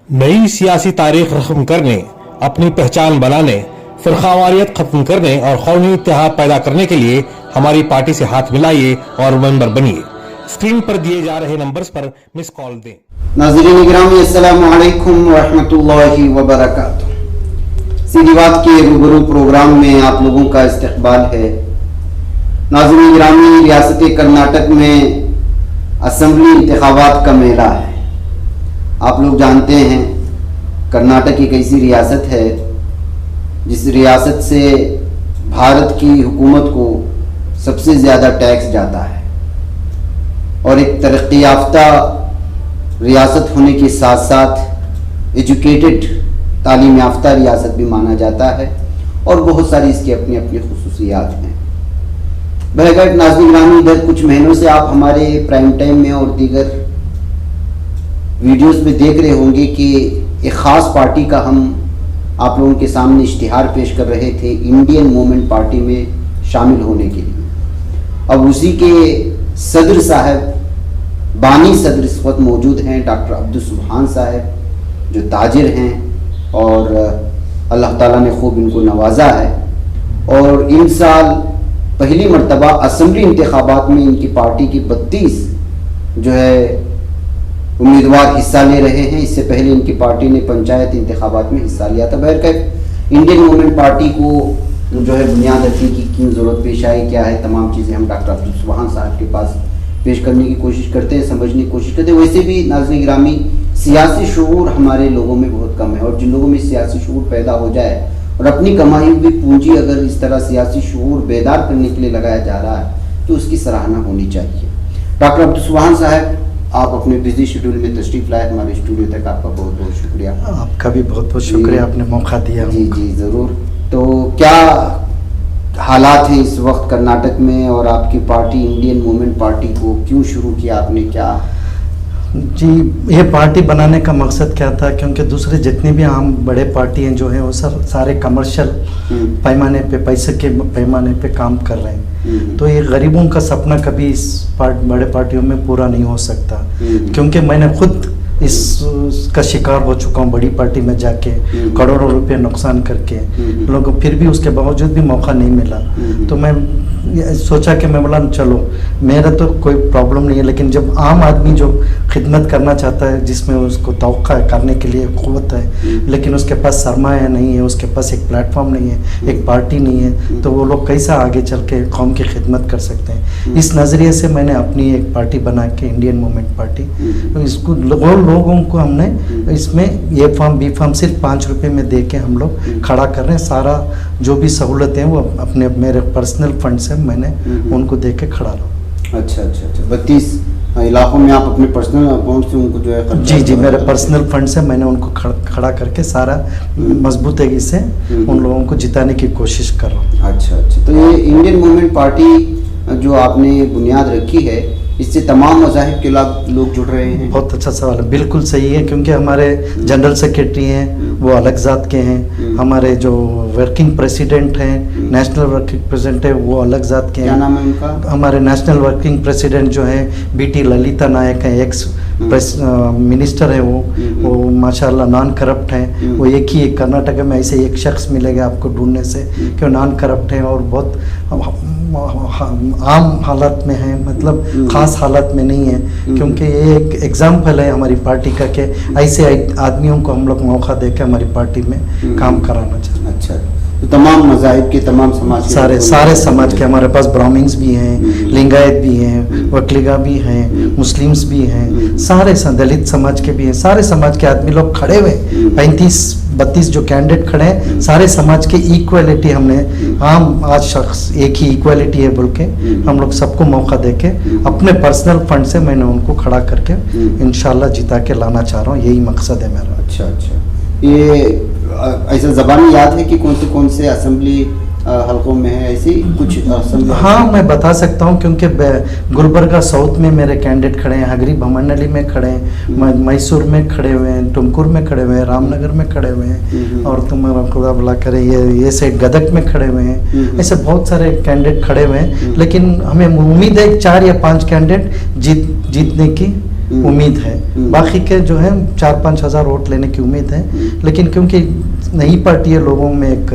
नई सियासी तारीख रकम करने, अपनी पहचान बनाने, फिरकावारियत खत्म करने और कौमी इत्तेहाद पैदा करने के लिए हमारी पार्टी से हाथ मिलाइए और मेंबर बनिए। स्क्रीन पर दिए जा रहे नंबर्स पर मिस कॉल दें। नाज़रीन गिरामी, अस्सलामु अलैकुम व रहमतुल्लाहि व बरकातुहू। सीधी बात के रूबरू प्रोग्राम में आप लोगों का इस्तकबाल है। नाज़रीन गिरामी, रियासत कर्नाटक में असम्बली इंतखाबात का मेला है। आप लोग जानते हैं कर्नाटक एक ऐसी रियासत है जिस रियासत से भारत की हुकूमत को सबसे ज़्यादा टैक्स जाता है और एक तरक्की याफ्ता रियासत होने के साथ साथ एजुकेटेड तालीम याफ्ता रियासत भी माना जाता है और बहुत सारी इसकी अपनी अपनी खुसूसियात हैं। बहरकत नाज़रीन गिरामी, इधर कुछ महीनों से आप हमारे प्राइम टाइम में और दीगर वीडियोस में देख रहे होंगे कि एक ख़ास पार्टी का हम आप लोगों के सामने इश्तिहार पेश कर रहे थे इंडियन मूवमेंट पार्टी में शामिल होने के लिए। अब उसी के सदर साहब, बानी सदर इस वक्त मौजूद हैं, डॉक्टर अब्दुल सुबहान साहब, जो ताजिर हैं और अल्लाह ताला ने खूब इनको नवाजा है। और इन साल पहली मरतबा असम्बली इंतखाबात में इनकी पार्टी की 32 जो है उम्मीदवार हिस्सा ले रहे हैं। इससे पहले इनकी पार्टी ने पंचायत इंतखाबात में हिस्सा लिया था। बहरकत इंडियन मूवमेंट पार्टी को जो है बुनियाद रखने की क्यों ज़रूरत पेश आई, क्या है, तमाम चीज़ें हम डॉक्टर अब्दुल सुबहान साहब के पास पेश करने की कोशिश करते हैं, समझने की कोशिश करते हैं। वैसे भी नाज़रीन गिरामी, सियासी शऊर हमारे लोगों में बहुत कम है और जिन लोगों में सियासी शऊर पैदा हो जाए और अपनी कमाई हुई पूंजी अगर इस तरह सियासी शऊर बेदार करने के लिए लगाया जा रहा है तो उसकी सराहना होनी चाहिए। डॉक्टर अब्दुल सुबहान साहब, आप अपने बिजी शेड्यूल में तशरीफ लाए हमारे स्टूडियो तक, आपका बहुत बहुत शुक्रिया। आपका भी बहुत बहुत शुक्रिया, आपने मौका दिया। जी जी ज़रूर। तो क्या हालात हैं इस वक्त कर्नाटक में और आपकी पार्टी इंडियन मूवमेंट पार्टी को क्यों शुरू किया आपने, क्या? जी, ये पार्टी बनाने का मकसद क्या था, क्योंकि दूसरे जितने भी आम बड़े पार्टी हैं जो हैं वो सब सारे कमर्शियल पैमाने पे, पैसे के पैमाने पे काम कर रहे हैं। तो ये गरीबों का सपना कभी इस बड़े पार्टियों में पूरा नहीं हो सकता, क्योंकि मैंने खुद इसका शिकार हो चुका हूँ बड़ी पार्टी में जाके, करोड़ों रुपए नुकसान करके लोगों को, फिर भी उसके बावजूद भी मौका नहीं मिला। तो मैं सोचा कि मैं बोला चलो, मेरा तो कोई प्रॉब्लम नहीं है, लेकिन जब आम आदमी जो खिदमत करना चाहता है, जिसमें उसको तवक्का करने के लिए क़ुव्वत है लेकिन उसके पास सरमाया नहीं है, उसके पास एक प्लेटफॉर्म नहीं है, एक पार्टी नहीं है, तो वो लोग कैसा आगे चल के कौम की खिदमत कर सकते हैं। इस नज़रिए से मैंने अपनी एक पार्टी बना के इंडियन मूवमेंट पार्टी, तो इसको लोगों को हमने इसमें ये फॉर्म बी फॉर्म सिर्फ 5 रुपये में दे के हम लोग खड़ा कर रहे हैं। सारा जो भी सहूलतें वो अपने मेरे पर्सनल फंड से मैंने उनको दे के खड़ा रहा। अच्छा अच्छा अच्छा, 32 इलाकों में आप अपने पर्सनल अकाउंट से उनको जो है? जी जी, मेरे पर्सनल फंड से मैंने उनको खड़ा करके सारा मजबूती से उन लोगों को जिताने की कोशिश कर रहा हूँ। अच्छा अच्छा, तो ये इंडियन मूवमेंट पार्टी जो आपने बुनियाद रखी है, इससे तमाम मज़ाहिब के लोग जुड़ रहे हैं? बहुत अच्छा सवाल है, बिल्कुल सही है, क्योंकि हमारे जनरल सेक्रेटरी हैं वो अलग ज़ात के हैं, हमारे जो वर्किंग प्रेसिडेंट हैं, नेशनल वर्किंग प्रेसिडेंट है वो अलग ज़ात के हैं। क्या नाम है उनका? हमारे नेशनल वर्किंग प्रेसिडेंट जो हैं बीटी ललिता नायक हैं, एक्स मिनिस्टर है वो माशाल्लाह नॉन करप्ट हैं। वो एक ही कर्नाटक में ऐसे एक शख्स मिलेगा आपको ढूंढने से कि वो नॉन करप्ट है और बहुत आम हालत में है, मतलब ख़ास हालत में नहीं है, क्योंकि ये एक एग्जाम्पल है हमारी पार्टी का कि ऐसे आदमियों को हम लोग मौका देकर हमारी पार्टी में काम कराना चाहते हैं। अच्छा, तो तमाम मज़ाहिब के, तमाम समाज के, सारे समाज के, हमारे पास ब्राह्मण्स भी हैं, लिंगायत भी हैं, वकलीगा भी हैं, मुस्लिम्स भी हैं, सारे दलित समाज के भी हैं, सारे समाज के आदमी लोग खड़े हुए। 35-32 जो कैंडिडेट खड़े हैं, सारे समाज की इक्वलिटी हमने आम आज शख्स एक ही इक्वलिटी है बोल के हम लोग सबको मौका देके अपने पर्सनल फंड से मैंने उनको खड़ा करके इंशाल्लाह जिता के लाना चाह रहा हूँ, यही मकसद है मेरा। अच्छा अच्छा, ये ऐसा ज़बानी याद है कि कौन से असेंबली हलकों में है ऐसी कुछ असेंबली? हाँ, मैं बता सकता हूँ, क्योंकि गुलबर्गा साउथ में मेरे कैंडिडेट खड़े हैं, हगरी भमंडली में खड़े हैं, मैसूर में खड़े हुए हैं, टुमकुर में खड़े हुए हैं, रामनगर में खड़े हुए हैं, और तुम्हारा खुदा भला करे ये साइड गदक में खड़े हुए हैं। ऐसे बहुत सारे कैंडिडेट खड़े हुए हैं, लेकिन हमें उम्मीद है 4 या 5 कैंडिडेट जीतने की उम्मीद है। बाकी के जो है 4-5 हज़ार वोट लेने की उम्मीद है, लेकिन क्योंकि नई पार्टी है, लोगों में एक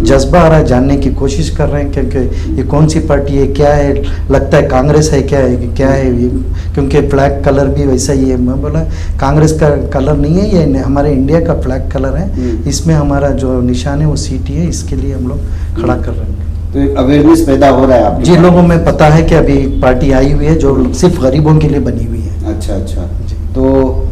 जज्बा आ रहा है, जानने की कोशिश कर रहे हैं क्योंकि ये कौन सी पार्टी है, क्या है, लगता है कांग्रेस है, क्या है ये, क्योंकि फ्लैग कलर भी वैसा ही है। मैं बोला कांग्रेस का कलर नहीं है, ये हमारे इंडिया का फ्लैग कलर है, इसमें हमारा जो निशान है वो सीटी है, इसके लिए हम लोग खड़ा कर रहे हैं। तो एक अवेयरनेस पैदा हो रहा है आपके जी, लोगों में पता है कि अभी पार्टी आई हुई है जो सिर्फ गरीबों के लिए बनी हुई है। अच्छा अच्छा। तो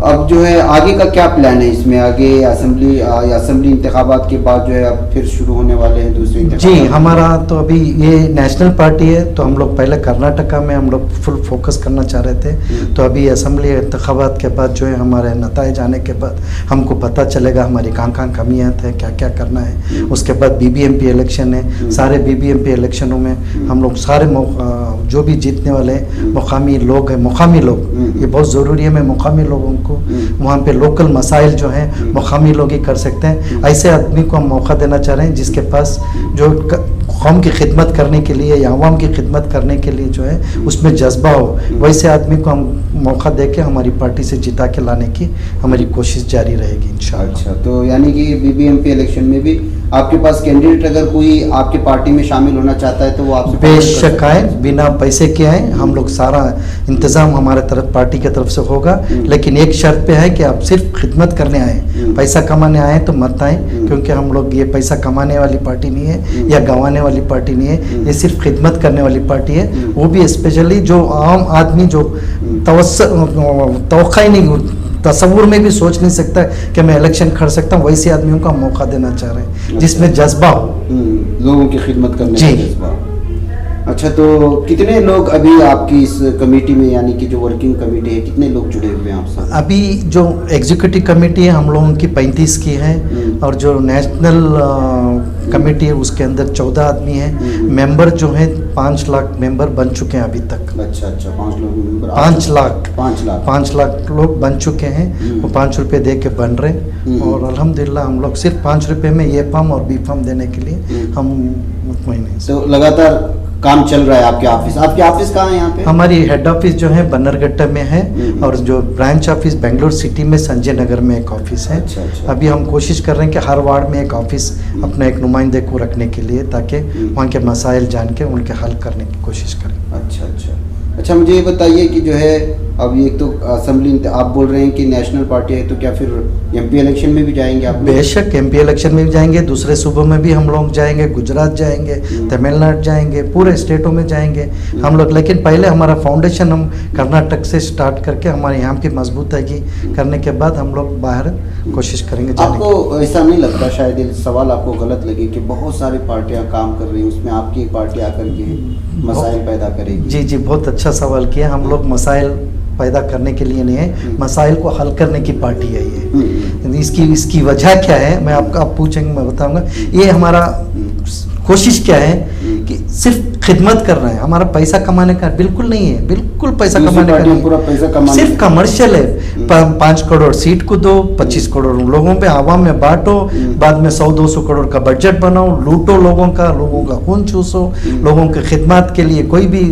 अब जो है आगे का क्या प्लान है इसमें? आगे असेंबली इंतखाबात के बाद जो है अब फिर शुरू होने वाले हैं दूसरे जी, हमारा तो अभी ये नेशनल पार्टी है, तो हम लोग पहले कर्नाटका में हम लोग फुल फोकस करना चाह रहे थे। तो अभी असेंबली इंतखाबात के बाद जो है हमारे नताइज आने के बाद हमको पता चलेगा हमारी कहाँ कमियाँ थे, क्या क्या करना है। उसके बाद BBMP इलेक्शन है, सारे BBMP इलेक्शनों में हम लोग सारे जो भी जीतने वाले मुकामी लोग हैं, मुकामी लोग, ये बहुत ज़रूरी है। मैं मुकामी लोगों को वहाँ पे लोकल मसाइल जो हैं मुकामी लोग ही कर सकते हैं। ऐसे आदमी को हम मौका देना चाह रहे हैं जिसके पास जो कौम की खिदमत करने के लिए या आवाम की खिदमत करने के लिए जो है उसमें जज्बा हो, वैसे आदमी को हम मौका दे के हमारी पार्टी से जिता के लाने की हमारी कोशिश जारी रहेगी इंशाअल्लाह। अच्छा, तो यानी कि BBMP इलेक्शन में भी आपके पास कैंडिडेट अगर कोई आपके पार्टी में शामिल होना चाहता है तो वो आपसे बेशक आए, बिना पैसे के आए, हम लोग सारा इंतजाम हमारे तरफ पार्टी की तरफ से होगा। लेकिन एक शर्त पे है कि आप सिर्फ खिदमत करने आए, पैसा कमाने आए तो मत आए, क्योंकि हम लोग ये पैसा कमाने वाली पार्टी नहीं है या गंवाने वाली पार्टी नहीं है, ये सिर्फ खिदमत करने वाली पार्टी है। वो भी स्पेशली जो आम आदमी जो तवक्का ही नहीं, तस्वुर में भी सोच नहीं सकता कि मैं इलेक्शन खड़ सकता हूँ, वैसे आदमियों का मौका देना चाह रहे हैं जिसमें जज्बा हो, लोगों की खिदमत करने का जज्बा। अच्छा, तो कितने लोग अभी आपकी इस कमेटी में, यानी कि जो वर्किंग कमेटी है, कितने लोग जुड़े हुए हैं आपसे? अभी जो एग्जीक्यूटिव कमेटी है हम लोगों की 35 की है, और जो नेशनल कमेटी है उसके अंदर 14 आदमी हैं। मेंबर जो हैं 5 लाख मेंबर बन चुके हैं अभी तक। अच्छा अच्छा, 5 लोग मेंबर, 5 लाख लोग बन चुके हैं। वो 5 रुपये दे के बन रहे हैं, और अल्हम्दुलिल्लाह हम लोग सिर्फ 5 रुपये में ये फॉर्म और बी फॉर्म देने के लिए हम मुतमईन हैं। तो लगातार काम चल रहा है आपके ऑफिस कहाँ है यहाँ पे? हमारी हेड ऑफिस जो है बन्नरघट्टा में है, और जो ब्रांच ऑफिस बेंगलोर सिटी में संजय नगर में एक ऑफिस है। अच्छा। अभी हम कोशिश कर रहे हैं कि हर वार्ड में एक ऑफिस अपने एक नुमाइंदे को रखने के लिए, ताकि वहाँ के मसाइल जान के उनके हल करने की कोशिश करें। अच्छा, मुझे ये बताइए कि जो है अब ये तो असेंबली आप बोल रहे हैं कि नेशनल पार्टी है, तो क्या फिर MP इलेक्शन में भी जाएंगे आप? बेशक MP इलेक्शन में भी जाएंगे, दूसरे सूबों में भी हम लोग जाएंगे, गुजरात जाएंगे, तमिलनाडु जाएंगे, पूरे स्टेटों में जाएंगे हम लोग। लेकिन पहले हमारा फाउंडेशन हम कर्नाटक से स्टार्ट करके हमारे यहाँ की मजबूती करने के बाद हम लोग बाहर कोशिश करेंगे। आपको ऐसा नहीं लगता, शायद ये सवाल आपको गलत लगे, कि बहुत सारी पार्टियाँ काम कर रही हैं, उसमें आपकी एक पार्टी आकर के मसाइल पैदा करेगी? जी, बहुत अच्छा सवाल किया। हम लोग मसाइल पैदा करने के लिए नहीं है, मसाइल को हल करने की पार्टी है ये। इसकी वजह क्या है, मैं आप पूछेंगे, मैं बताऊंगा। ये हमारा कोशिश क्या है कि सिर्फ खिदमत कर रहे हैं, हमारा पैसा कमाने का बिल्कुल नहीं है, बिल्कुल पैसा कमाने का नहीं, पूरा पैसा कमाने, सिर्फ कमर्शियल है। 5 करोड़ सीट को दो, 25 करोड़ लोगों पे आवाम में बांटो, बाद में 100-200 करोड़ का बजट बनाओ, लूटो लोगों का खून चूसो, लोगों के खिदमत के लिए कोई भी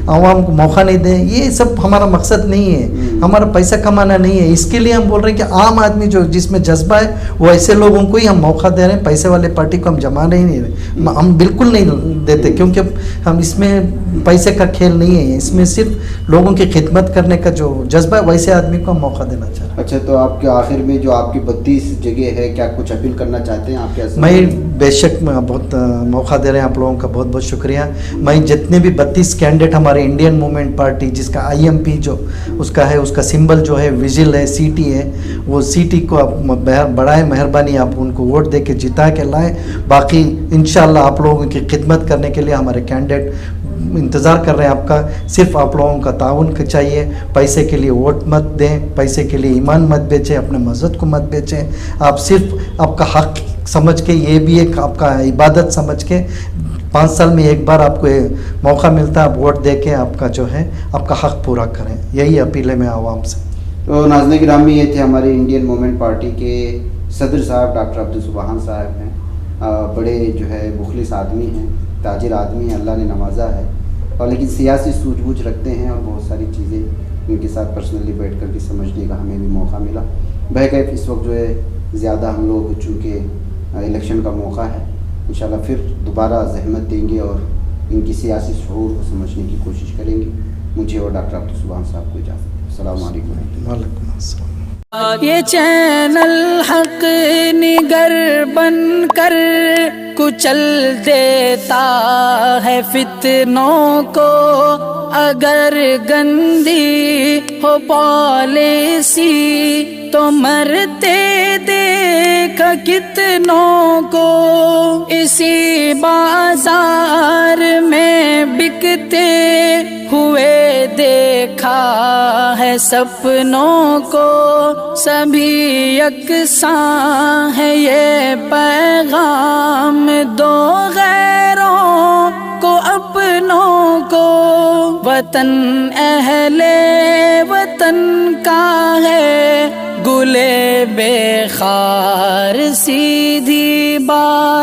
आवाम को मौका नहीं दे। ये सब हमारा मकसद नहीं है, हमारा पैसा कमाना नहीं है। इसके लिए हम बोल रहे हैं कि आम आदमी जो जिसमें जज्बा है, वो ऐसे लोगों को ही हम मौका दे रहे हैं। पैसे वाले पार्टी को हम जमाने ही नहीं रहे, हम बिल्कुल नहीं देते, क्योंकि हम इसमें पैसे का खेल नहीं है, इसमें सिर्फ लोगों की खिदमत करने का जो जज्बा है, वैसे आदमी को हम मौका देना चाह रहे हैं। अच्छा, तो आपके आखिर में जो आपकी 32 जगह है, क्या कुछ अपील करना चाहते हैं आपके? मैं बेशक बहुत मौका दे रहे हैं आप लोगों का, बहुत बहुत शुक्रिया। मैं जितने भी 32 कैंडिडेट हमारे इंडियन मूवमेंट पार्टी, जिसका IMP जो उसका है, उसका सिंबल जो है विजिल है, CT है, वो CT को आप बढ़ाए, मेहरबानी आप उनको वोट दे के जिता के लाएँ। बाकी इंशाल्लाह आप लोगों की खिदमत करने के लिए हमारे कैंडिडेट इंतज़ार कर रहे हैं आपका। सिर्फ आप लोगों का ताउन चाहिए, पैसे के लिए वोट मत दें, पैसे के लिए ईमान मत बेचें, अपने मस्जिद को मत बेचें। आप सिर्फ आपका हक समझ के, ये भी एक आपका इबादत समझ के, 5 साल में एक बार आपको मौका मिलता है, आप वोट दे के आपका जो है आपका हक पूरा करें। यही अपील है मैं आवाम से। तो नाज़रीन गिरामी, ये थे हमारे इंडियन मूवमेंट पार्टी के सदर साहब डॉक्टर अब्दुल सुबहान साहब हैं। बड़े जो है मुखलिस आदमी हैं, ताजिर आदमी हैं, अल्लाह ने नवाजा है, और लेकिन सियासी सूझबूझ रखते हैं और बहुत सारी चीज़ें इनके साथ पर्सनली बैठ कर के समझने का हमें भी मौका मिला। बहरकैफ इस वक्त जो है ज़्यादा हम लोग चूँकि इलेक्शन का मौका है, इंशाल्लाह फिर दोबारा जहमत देंगे और इनकी सियासी शऊर को समझने की कोशिश करेंगे। मुझे और डॉक्टर अब्दुल सुभान साहब को इजाज़त दें। अस्सलाम वालेकुम। वालेकुम अस्सलाम। ये चैनल हक निगर बन कर कुचल देता है फितनों को, अगर गंदी हो पॉलिसी तो मरते देख कितनों को। इसी बाजार में बिकते हुए देखा है सपनों को, सभी यकसां है ये पैगाम दो गैरों को अपनों को। वतन अहले वतन का है गुले बेखार सीधी बात।